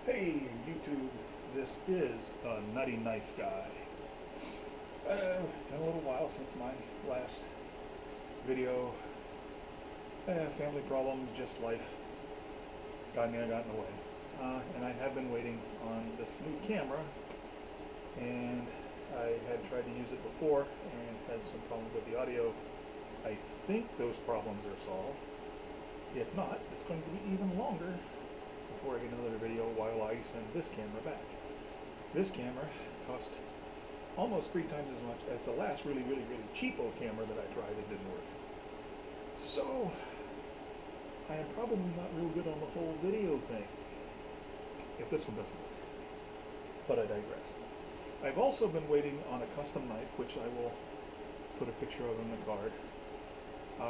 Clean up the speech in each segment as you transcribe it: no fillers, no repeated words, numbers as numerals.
Hey YouTube, this is TheNuttyKnifeGuy. Been a little while since my last video. Family problems, just life got in the way. And I have been waiting on this new camera, and I had tried to use it before and had some problems with the audio. I think those problems are solved. If not, it's going to be even longer before I get another video while I send this camera back. This camera cost almost 3 times as much as the last really cheapo camera that I tried that didn't work. So I am probably not real good on the whole video thing if this one doesn't work. But I digress. I've also been waiting on a custom knife, which I will put a picture of in the card.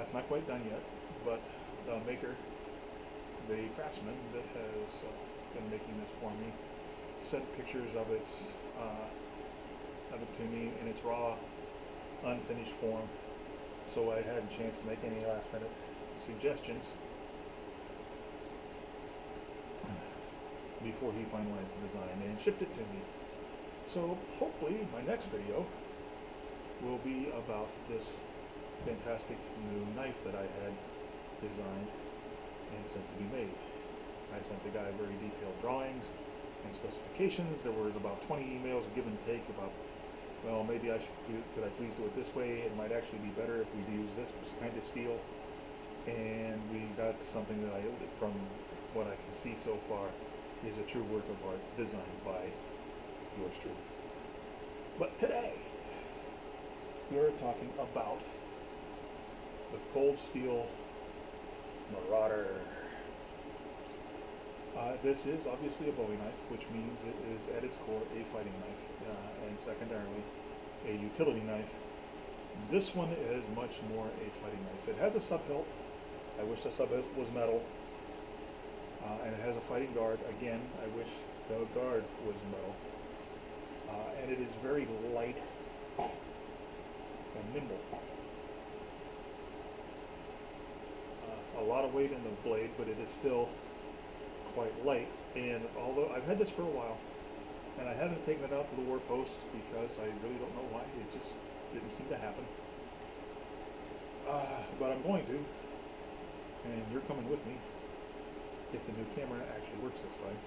It's not quite done yet, but the maker, the craftsman that has been making this for me, sent pictures of it to me in its raw, unfinished form, so I hadn't a chance to make any last-minute suggestions before he finalized the design and shipped it to me. So hopefully my next video will be about this fantastic new knife that I had designed and sent to be made. I sent the guy very detailed drawings and specifications. There was about 20 emails give and take about, well, maybe could I please do it this way? It might actually be better if we use this kind of steel. And we got something that from what I can see so far, is a true work of art designed by yours truly. But today, we're talking about the cold steel Marauder. This is obviously a Bowie knife, which means it is at its core a fighting knife, and secondarily a utility knife. This one is much more a fighting knife. It has a sub-hilt. I wish the sub-hilt was metal. And it has a fighting guard. Again, I wish the guard was metal. And it is very light and nimble. A lot of weight in the blade, but it is still quite light. And although I've had this for a while, and I haven't taken it out to the war post because I really don't know why. It just didn't seem to happen. But I'm going to, and you're coming with me if the new camera actually works this time.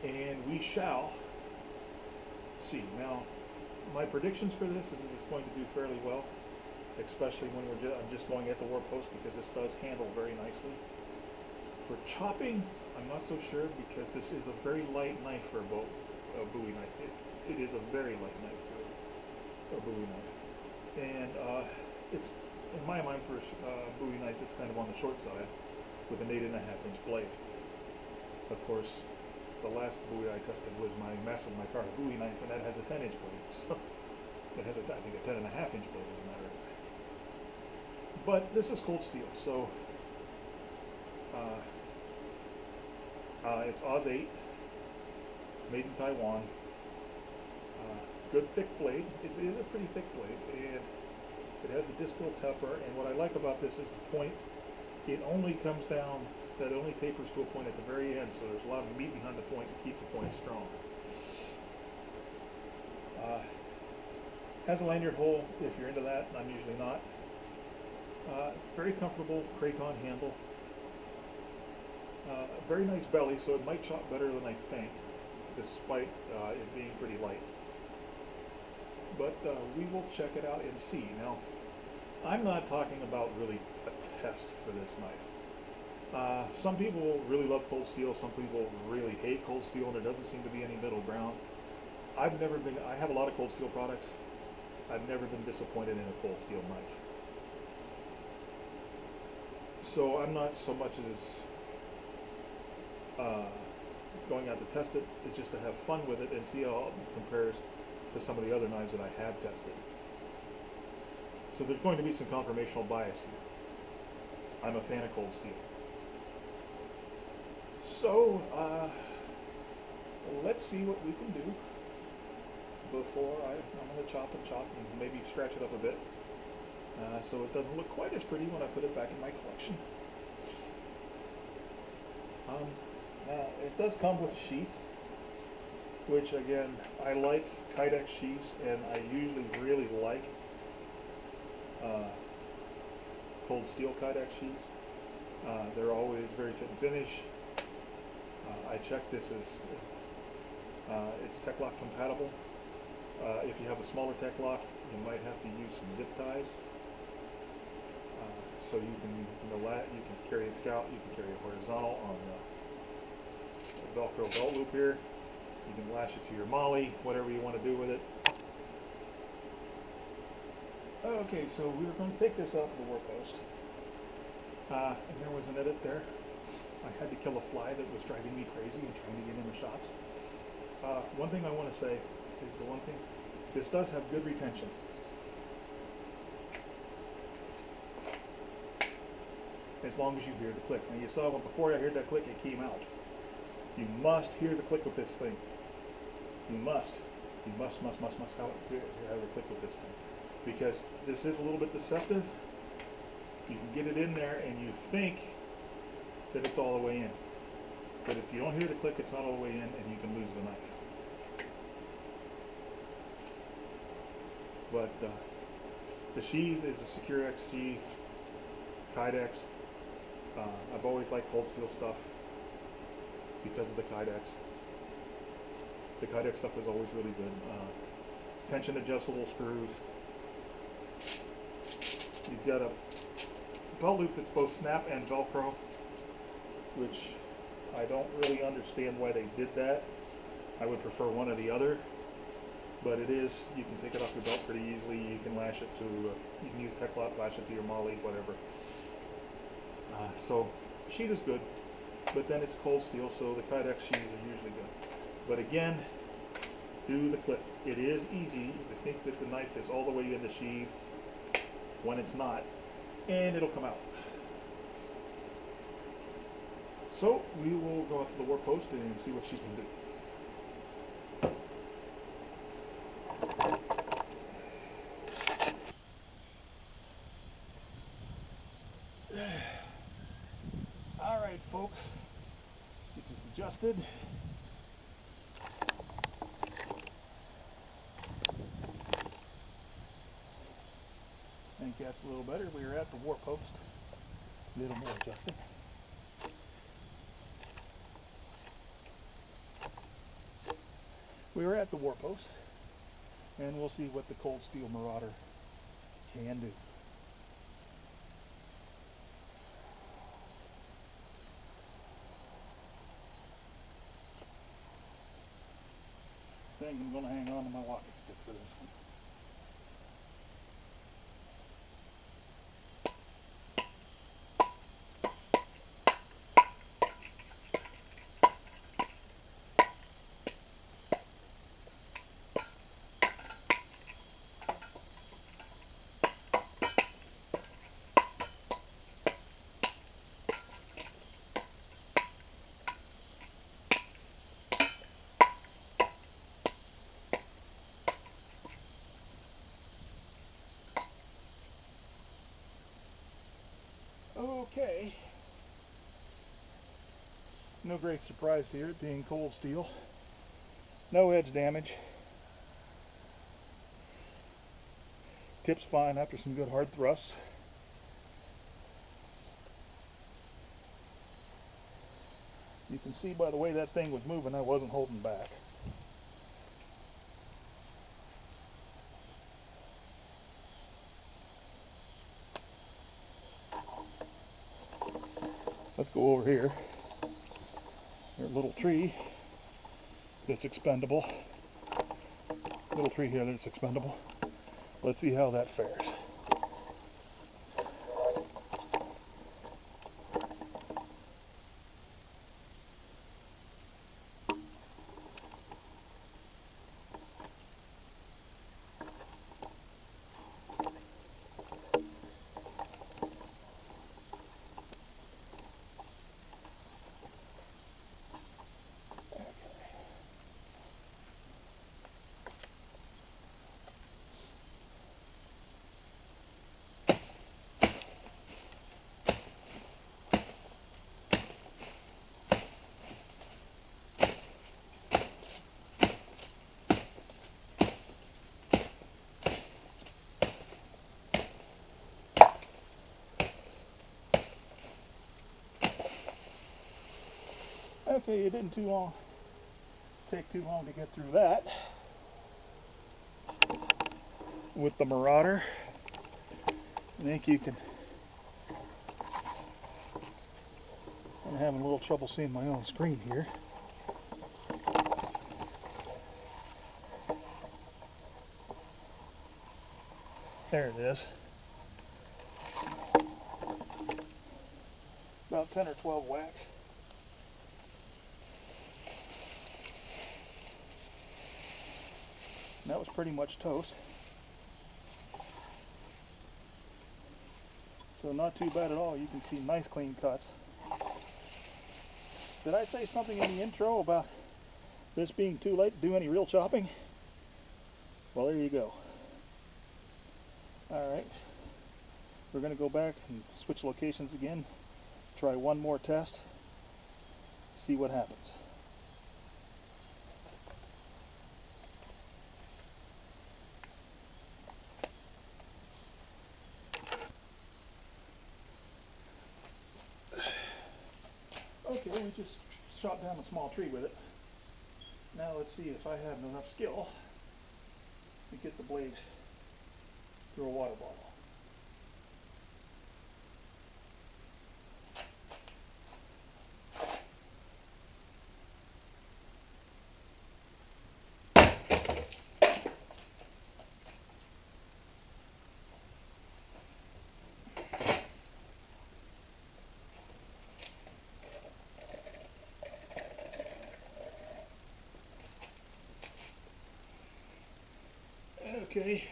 And we shall see. Now, my predictions for this is it's going to do fairly well, especially when I'm just going at the war post, because this does handle very nicely. For chopping, I'm not so sure, because this is a very light knife for a Bowie knife. It is a very light knife for a Bowie knife. And it's, in my mind, for a Bowie knife, it's kind of on the short side with an 8.5-inch blade. Of course, the last Bowie I tested was my Massive Micarta Bowie knife, and that has a 10-inch blade. So it has, I think, a 10.5-inch blade, as a matter of fact. But this is cold steel, so it's Oz 8, made in Taiwan. Good thick blade. It is a pretty thick blade, and it has a distal taper. And what I like about this is the point. It only comes down, that only tapers to a point at the very end, so there's a lot of meat behind the point to keep the point strong. Has a lanyard hole if you're into that. I'm usually not. Very comfortable craton handle. Very nice belly, so it might chop better than I think, despite it being pretty light. But we will check it out and see. Now, I'm not talking about really a test for this knife. Some people really love cold steel, some people really hate cold steel, and there doesn't seem to be any middle ground. I have a lot of cold steel products. I've never been disappointed in a cold steel knife. So I'm not so much as going out to test it. It's just to have fun with it and see how it compares to some of the other knives that I have tested. So there's going to be some confirmational bias here. I'm a fan of cold steel. So let's see what we can do before I'm going to chop and maybe scratch it up a bit, so it doesn't look quite as pretty when I put it back in my collection. It does come with a sheath, which again, I like Kydex sheaths, and I usually really like cold steel Kydex sheaths. They're always very fit and finish. I checked this as it's Tech-Lock compatible. If you have a smaller Tech-Lock, you might have to use some zip ties. So you can carry a scout, you can carry a horizontal on the Velcro belt loop here. You can lash it to your molly, whatever you want to do with it. Okay, so we were going to take this out to the work post. And there was an edit there. I had to kill a fly that was driving me crazy and trying to get in the shots. One thing I want to say is this does have good retention. As long as you hear the click. Now you saw before I heard that click, it came out. You must hear the click with this thing. You must have the click with this thing. Because this is a little bit deceptive. You can get it in there and you think that it's all the way in. But if you don't hear the click, it's not all the way in, and you can lose the knife. But the sheath is a Secure X sheath, Kydex. I've always liked cold steel stuff because of the Kydex. The Kydex stuff is always really good. It's tension adjustable screws. You've got a belt loop that's both snap and Velcro, which I don't really understand why they did that. I would prefer one or the other, but it is, you can take it off your belt pretty easily. You can lash it to, you can use Tech-Lock, lash it to your molly, whatever. So sheath is good, but then it's cold steel, so the Kydex sheaths are usually good. But again, do the clip. It is easy to think that the knife is all the way in the sheath when it's not, and it'll come out. So we will go out to the work post and see what she can do. Alright folks, get this adjusted. I think that's a little better. We are at the war post. A little more adjusted. We are at the war post, and we'll see what the cold steel Marauder can do. I think I'm going to hang on to my walking stick for this one. Okay, no great surprise here, it being cold steel. No edge damage. Tip's fine after some good hard thrusts. You can see by the way that thing was moving, I wasn't holding back. Let's go over here. There's a little tree that's expendable. Little tree here that's expendable. Let's see how that fares. Okay, it didn't take too long to get through that with the Marauder. I think you can. I'm having a little trouble seeing my own screen here. There it is. About 10 or 12 whacks. And that was pretty much toast. So not too bad at all. You can see nice clean cuts. Did I say something in the intro about this being too late to do any real chopping? Well, there you go. Alright. We're going to go back and switch locations again. Try one more test. See what happens. Okay, we just shot down a small tree with it. Now let's see if I have enough skill to get the blade through a water bottle. Okay,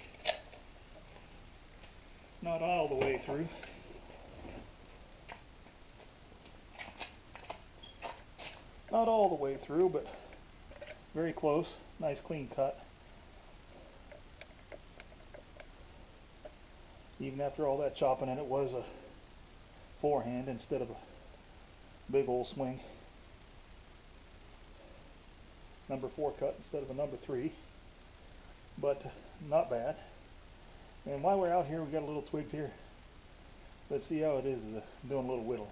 not all the way through. Not all the way through, but very close. Nice clean cut. Even after all that chopping, and it was a forehand instead of a big old swing. Number 4 cut instead of a number 3. But not bad. And while we're out here, we got a little twigs here. Let's see how it is doing a little whittling.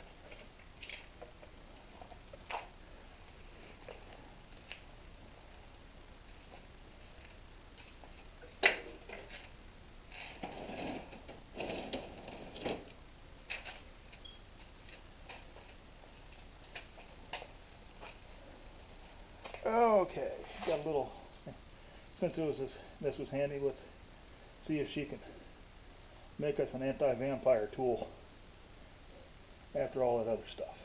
Okay, got a little. Since this was handy, let's see if she can make us an anti-vampire tool after all that other stuff.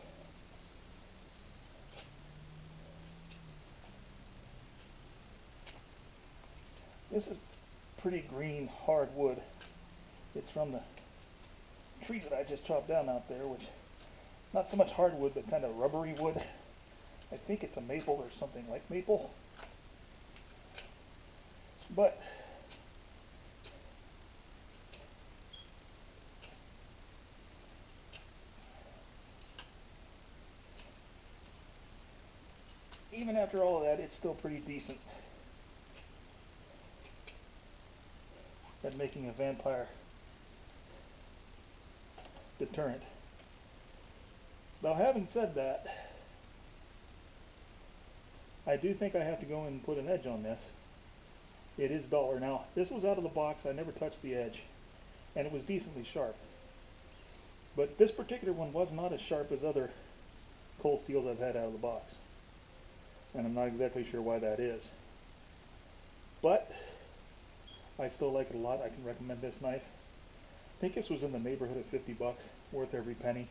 This is pretty green hardwood. It's from the tree that I just chopped down out there, which not so much hardwood, but kind of rubbery wood. I think it's a maple or something like maple. But even after all of that, it's still pretty decent at making a vampire deterrent. Now, having said that, I do think I have to go in and put an edge on this. It is duller. Now, this was out of the box. I never touched the edge, and it was decently sharp. But this particular one was not as sharp as other cold steels I've had out of the box. And I'm not exactly sure why that is. But I still like it a lot. I can recommend this knife. I think this was in the neighborhood of 50 bucks, worth every penny.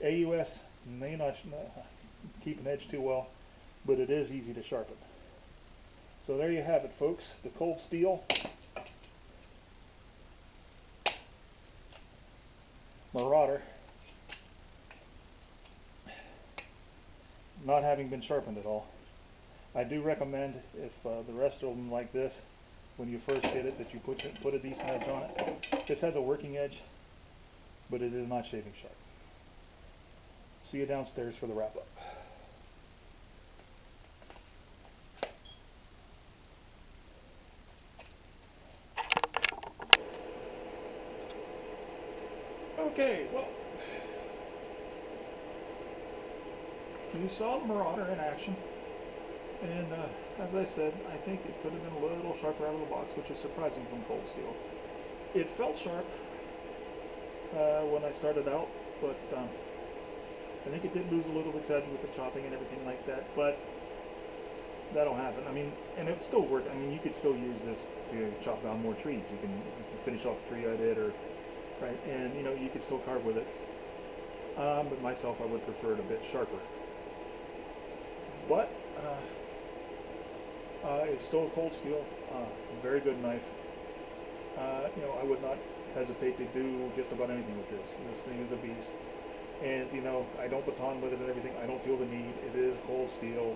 AUS may not keep an edge too well, but it is easy to sharpen. So there you have it, folks. The cold steel Marauder, not having been sharpened at all. I do recommend, if the rest of them like this, when you first get it, that you put a decent edge on it. This has a working edge, but it is not shaving sharp. See you downstairs for the wrap up. Okay, well, you saw the Marauder in action, and as I said, I think it could have been a little sharper out of the box, which is surprising from cold steel. It felt sharp when I started out, but I think it did lose a little of its edge with the chopping and everything like that, but that'll happen. I mean, and it still worked. I mean, you could still use this to chop down more trees. You can finish off a tree I did, or right, and you know, you could still carve with it. But myself, I would prefer it a bit sharper. But it's still a cold steel, very good knife. You know, I would not hesitate to do just about anything with this. This thing is a beast. And, you know, I don't baton with it and everything. I don't feel the need. It is cold steel.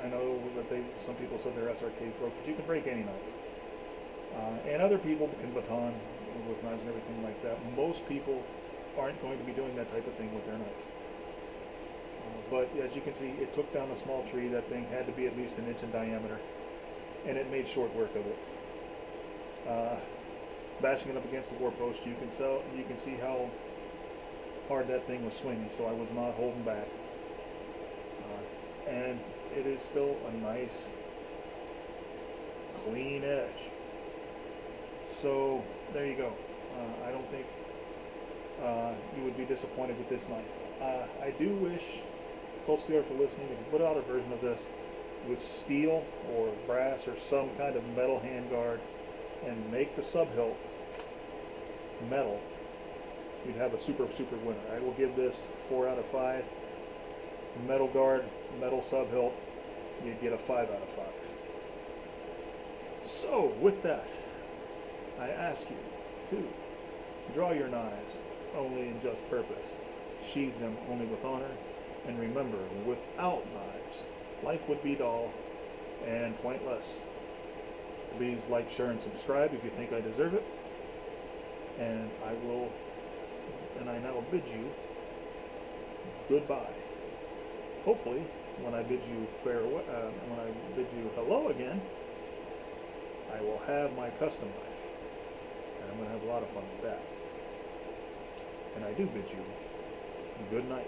I know that some people said their SRK broke, but you can break any knife. And other people can baton with knives and everything like that. Most people aren't going to be doing that type of thing with their knife. But as you can see, it took down a small tree. That thing had to be at least 1 inch in diameter, and it made short work of it. Bashing it up against the war post, you can see how hard that thing was swinging, so I was not holding back. And it is still a nice, clean edge. So there you go. I don't think you would be disappointed with this knife. I do wish Cold Steel, if you're listening, if you put out a version of this with steel or brass or some kind of metal handguard and make the sub-hilt metal, you'd have a super winner. I will give this 4 out of 5. Metal guard, metal sub-hilt, you'd get a 5 out of 5. So, with that, I ask you to draw your knives only in just purpose, sheathe them only with honor, and remember, without knives, life would be dull and pointless. Please like, share, and subscribe if you think I deserve it. And I now bid you goodbye. Hopefully, when I bid you farewell, when I bid you hello again, I will have my custom knife, and I'm going to have a lot of fun with that. And I do bid you good night.